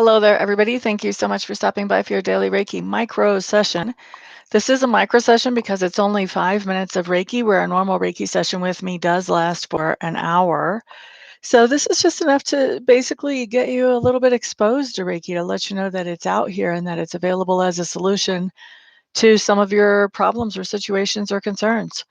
Hello there, everybody. Thank you so much for stopping by for your daily Reiki micro session. This is a micro session because it's only 5 minutes of Reiki, where a normal Reiki session with me does last for an hour. So, this is just enough to basically get you a little bit exposed to Reiki to let you know that it's out here and that it's available as a solution to some of your problems or situations or concerns.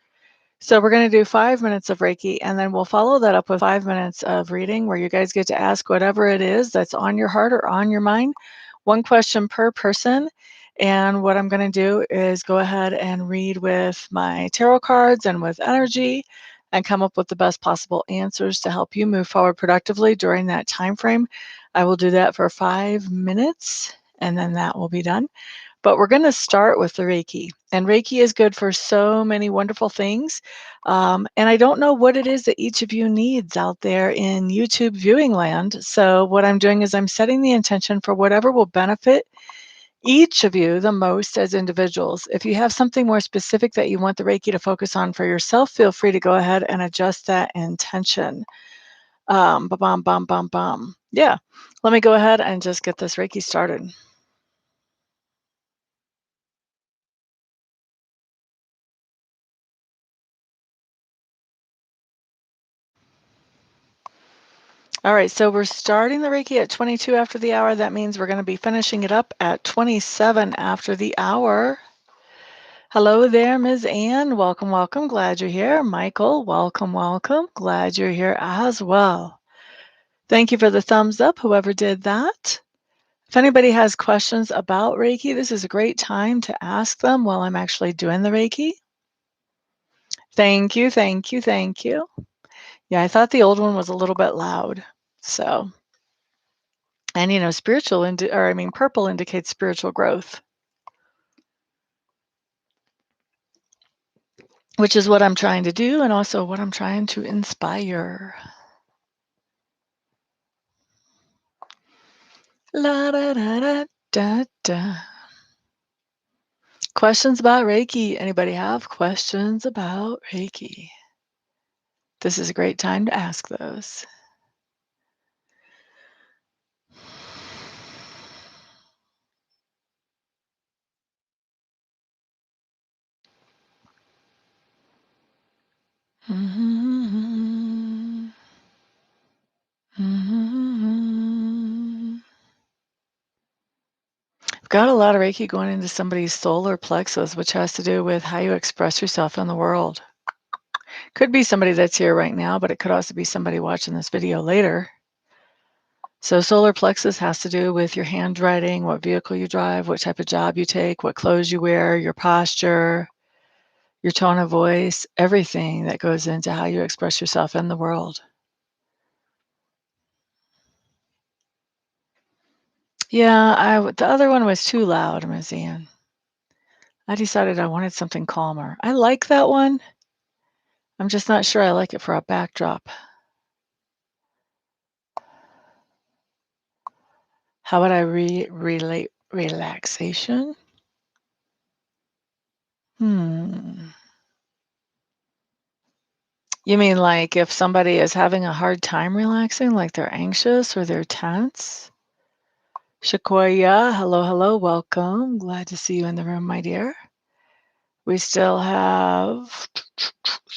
So, we're going to do 5 minutes of Reiki, and then we'll follow that up with 5 minutes of reading where you guys get to ask whatever it is that's on your heart or on your mind. One question per person. And what I'm going to do is go ahead and read with my tarot cards and with energy and come up with the best possible answers to help you move forward productively during that time frame. I will do that for 5 minutes, and then that will be done. But we're going to start with the Reiki. And Reiki is good for so many wonderful things. And I don't know what it is that each of you needs out there in YouTube viewing land. So, what I'm doing is I'm setting the intention for whatever will benefit each of you the most as individuals. If you have something more specific that you want the Reiki to focus on for yourself, feel free to go ahead and adjust that intention. Ba-bum, bum, bum, bum. Yeah. Let me go ahead and just get this Reiki started. All right, so we're starting the Reiki at 22 after the hour. That means we're going to be finishing it up at 27 after the hour. Hello there, Ms. Ann. Welcome, welcome. Glad you're here. Michael, welcome, welcome. Glad you're here as well. Thank you for the thumbs up, whoever did that. If anybody has questions about Reiki, this is a great time to ask them while I'm actually doing the Reiki. Thank you, thank you, thank you. Yeah, I thought the old one was a little bit loud. So, and purple indicates spiritual growth, which is what I'm trying to do and also what I'm trying to inspire. La da da da da da. Questions about Reiki? Anybody have questions about Reiki? This is a great time to ask those. Mm-hmm. Mm-hmm. I've got a lot of Reiki going into somebody's solar plexus, which has to do with how you express yourself in the world. Could be somebody that's here right now, but it could also be somebody watching this video later. So solar plexus has to do with your handwriting, what vehicle you drive, what type of job you take, what clothes you wear, your posture, your tone of voice, everything that goes into how you express yourself in the world. Yeah, the other one was too loud, Ms. Ian. I decided I wanted something calmer. I like that one. I'm just not sure I like it for a backdrop. How would I relate relaxation? Hmm. You mean like if somebody is having a hard time relaxing, like they're anxious or they're tense? Shakoya, hello, hello, welcome. Glad to see you in the room, my dear. We still have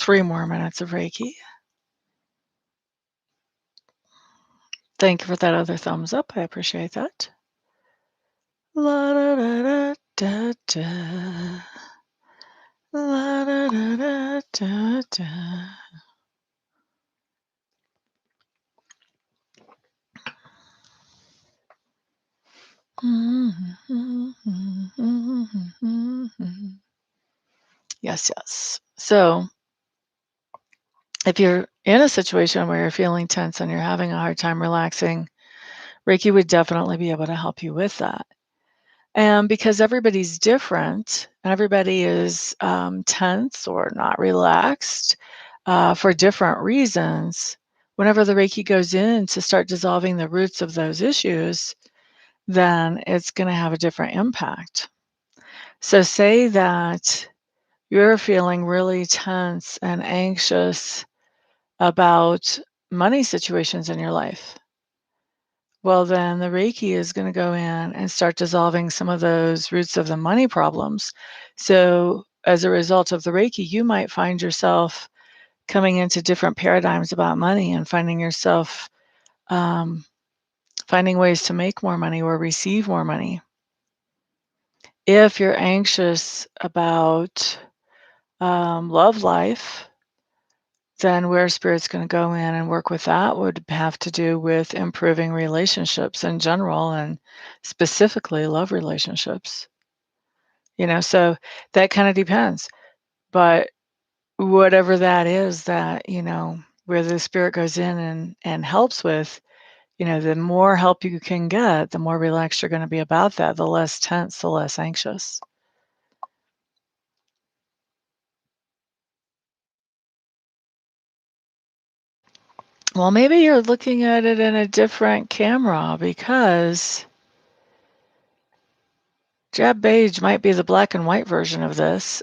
3 more minutes of Reiki. Thank you for that other thumbs up. I appreciate that. La da da da da da. La da da da da da. Yes, yes. So, if you're in a situation where you're feeling tense and you're having a hard time relaxing, Reiki would definitely be able to help you with that. And because everybody's different and everybody is tense or not relaxed for different reasons, whenever the Reiki goes in to start dissolving the roots of those issues, then it's going to have a different impact. So, say that you're feeling really tense and anxious about money situations in your life. well, then the Reiki is going to go in and start dissolving some of those roots of the money problems. So, as a result of the Reiki, you might find yourself coming into different paradigms about money and finding yourself um, finding ways to make more money or receive more money. If you're anxious about love life, then where spirit's going to go in and work with that would have to do with improving relationships in general and specifically love relationships. So that kind of depends. But whatever that is that, where the spirit goes in and helps with, the more help you can get, the more relaxed you're going to be about that, the less tense, the less anxious. Well, maybe you're looking at it in a different camera because Jab beige might be the black and white version of this.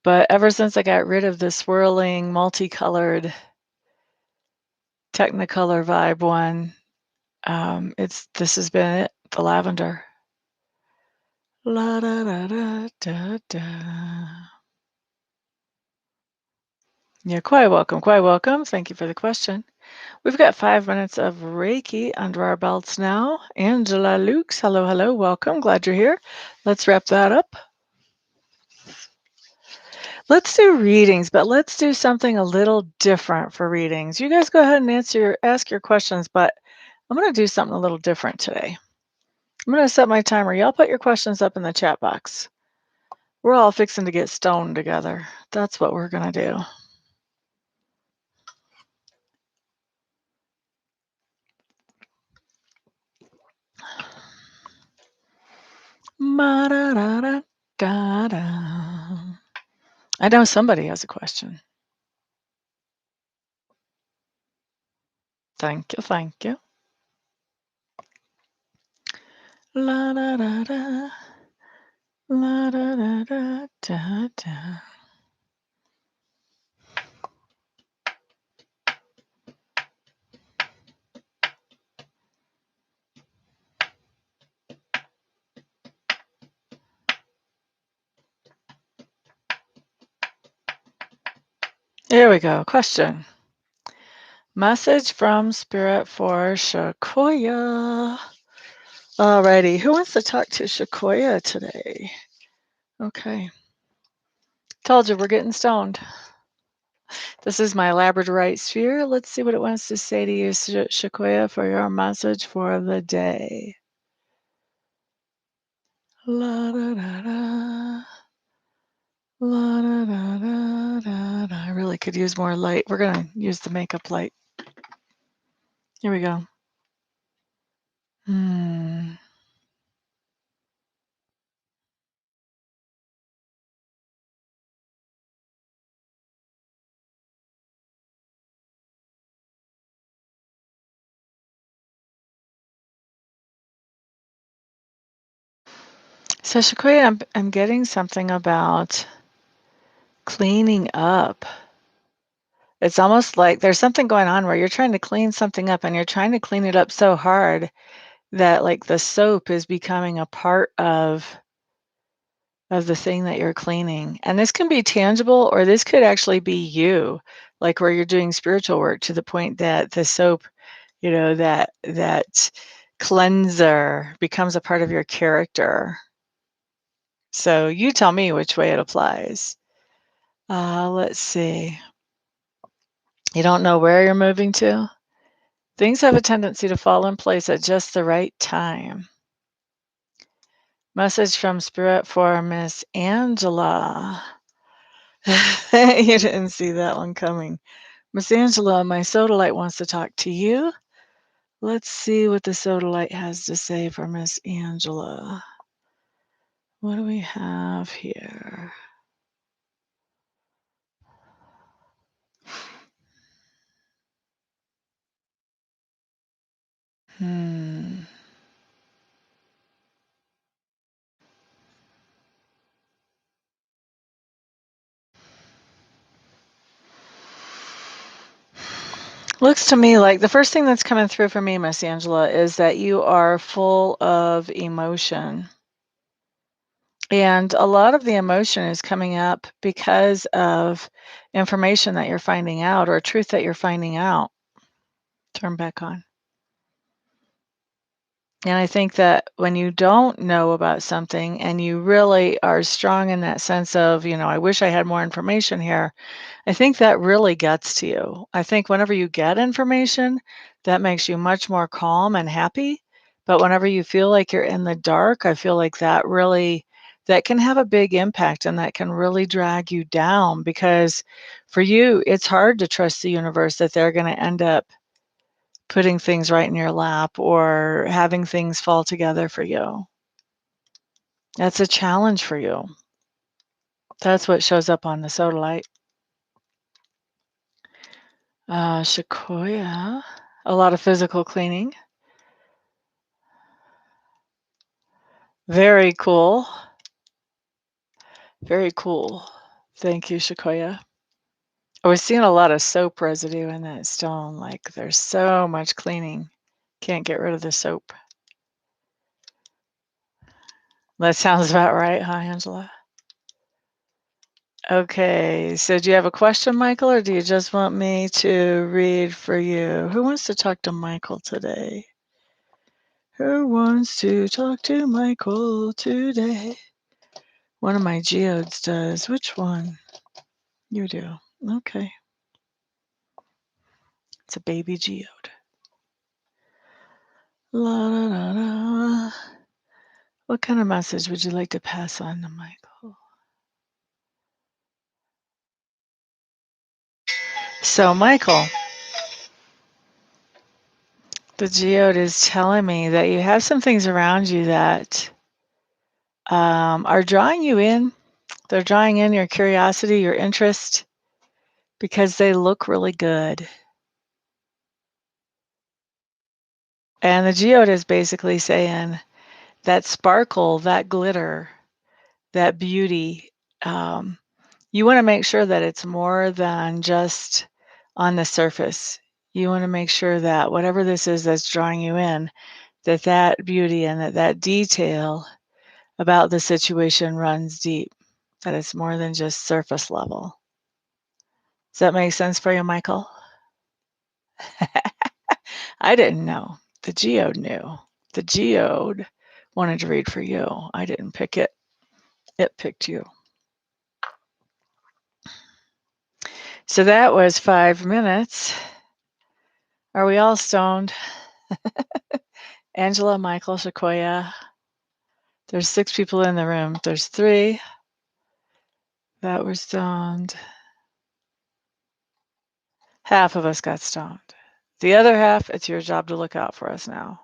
But ever since I got rid of the swirling, multicolored Technicolor vibe one, this has been it, the lavender. La da da da da da. Yeah, quite welcome, quite welcome. Thank you for the question. We've got 5 minutes of Reiki under our belts now. Angela Lukes, hello, hello, welcome. Glad you're here. Let's wrap that up. Let's do readings, but let's do something a little different for readings. You guys go ahead and ask your questions, but I'm going to do something a little different today. I'm going to set my timer. Y'all put your questions up in the chat box. We're all fixing to get stoned together. That's what we're going to do. I know somebody has a question. Thank you, thank you. La da da da. La da da da da da. Here we go. Question. Message from Spirit for Shakoya. Alrighty, who wants to talk to Shakoya today? Okay. Told you we're getting stoned. This is my Labradorite sphere. Let's see what it wants to say to you, Shakoya, for your message for the day. La da da da. La da da da da da. I really could use more light. We're gonna use the makeup light. Here we go. So Shakoya, I'm getting something about cleaning up. It's almost like there's something going on where you're trying to clean something up and you're trying to clean it up so hard that like the soap is becoming a part of the thing that you're cleaning. And this can be tangible or this could actually be you, like where you're doing spiritual work to the point that the soap, that cleanser becomes a part of your character. So you tell me which way it applies. Let's see. You don't know where you're moving to? Things have a tendency to fall in place at just the right time. Message from Spirit for Miss Angela. You didn't see that one coming. Miss Angela, my sodalite wants to talk to you. Let's see what the sodalite has to say for Miss Angela. What do we have here? Looks to me like the first thing that's coming through for me, Miss Angela, is that you are full of emotion. And a lot of the emotion is coming up because of information that you're finding out or truth that you're finding out. Turn back on. And I think that when you don't know about something and you really are strong in that sense of, I wish I had more information here, I think that really gets to you. I think whenever you get information, that makes you much more calm and happy. But whenever you feel like you're in the dark, I feel like that can have a big impact and that can really drag you down because for you, it's hard to trust the universe that they're going to end up putting things right in your lap or having things fall together for you. That's a challenge for you. That's what shows up on the sodalite. Sequoia, a lot of physical cleaning. Very cool. Very cool. Thank you, Sequoia. I was seeing a lot of soap residue in that stone. Like there's so much cleaning. Can't get rid of the soap. That sounds about right, huh, Angela? Okay, so do you have a question, Michael, or do you just want me to read for you? Who wants to talk to Michael today? Who wants to talk to Michael today? One of my geodes does. Which one? You do. Okay. It's a baby geode. La, da, da, da. What kind of message would you like to pass on to Michael? So, Michael, the geode is telling me that you have some things around you that are drawing you in. They're drawing in your curiosity, your interest, because they look really good. And the geode is basically saying that sparkle, that glitter, that beauty, you want to make sure that it's more than just on the surface. You want to make sure that whatever this is that's drawing you in, that beauty and that detail about the situation runs deep, that it's more than just surface level. Does that make sense for you, Michael? I didn't know. The geode knew. The geode wanted to read for you. I didn't pick it. It picked you. So that was 5 minutes. Are we all stoned? Angela, Michael, Sequoia. There's 6 people in the room. There's 3 that were stoned. Half of us got stoned. The other half, it's your job to look out for us now.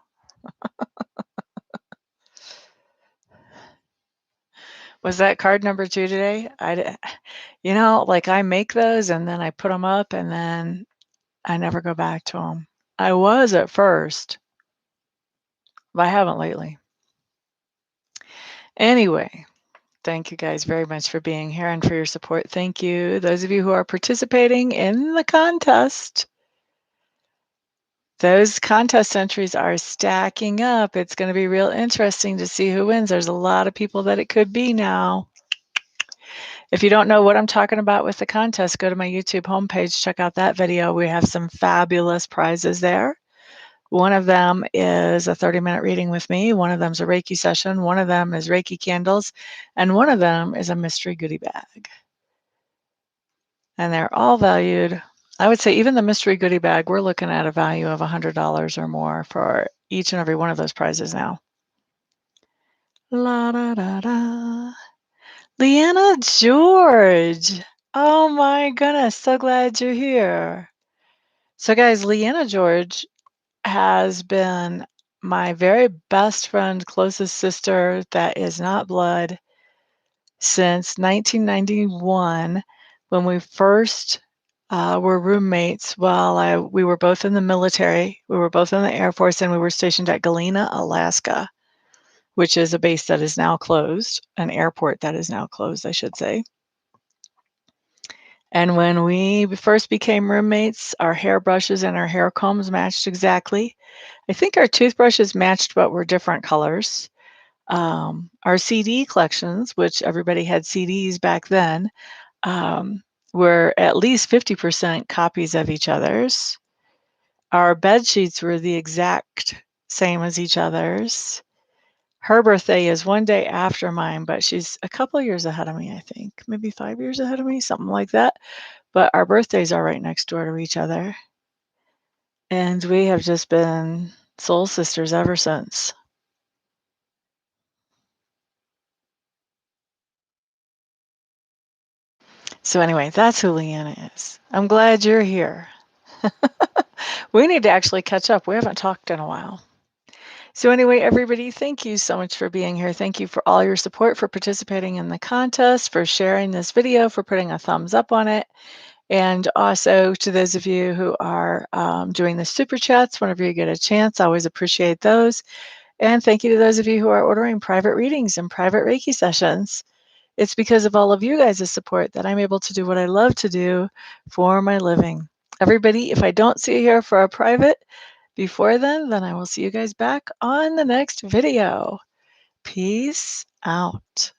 Was that card number 2 today? I make those and then I put them up and then I never go back to them. I was at first, but I haven't lately. Anyway, thank you guys very much for being here and for your support. Thank you. Those of you who are participating in the contest, those contest entries are stacking up. It's going to be real interesting to see who wins. There's a lot of people that it could be now. If you don't know what I'm talking about with the contest, go to my YouTube homepage, check out that video. We have some fabulous prizes there. One of them is a 30-minute reading with me. One of them is a Reiki session. One of them is Reiki candles. And one of them is a mystery goodie bag. And they're all valued. I would say even the mystery goodie bag, we're looking at a value of $100 or more for each and every one of those prizes now. La da da da. Leanna George. Oh my goodness, so glad you're here. So guys, Leanna George has been my very best friend, closest sister that is not blood since 1991 when we first were roommates while we were both in the military. We were both in the Air Force and we were stationed at Galena, Alaska, which is a base that is now closed, an airport that is now closed, I should say. And when we first became roommates, our hairbrushes and our hair combs matched exactly. I think our toothbrushes matched but were different colors. Our CD collections, which everybody had CDs back then, um, were at least 50% copies of each other's. Our bed sheets were the exact same as each other's. Her birthday is one day after mine, but she's a couple of years ahead of me, I think. Maybe 5 years ahead of me, something like that. But our birthdays are right next door to each other. And we have just been soul sisters ever since. So anyway, that's who Leanna is. I'm glad you're here. We need to actually catch up. We haven't talked in a while. So anyway, everybody, thank you so much for being here. Thank you for all your support, for participating in the contest, for sharing this video, for putting a thumbs up on it. And also to those of you who are doing the super chats whenever you get a chance, I always appreciate those. And thank you to those of you who are ordering private readings and private Reiki sessions. It's because of all of you guys' support that I'm able to do what I love to do for my living. Everybody, if I don't see you here for a private before then I will see you guys back on the next video. Peace out.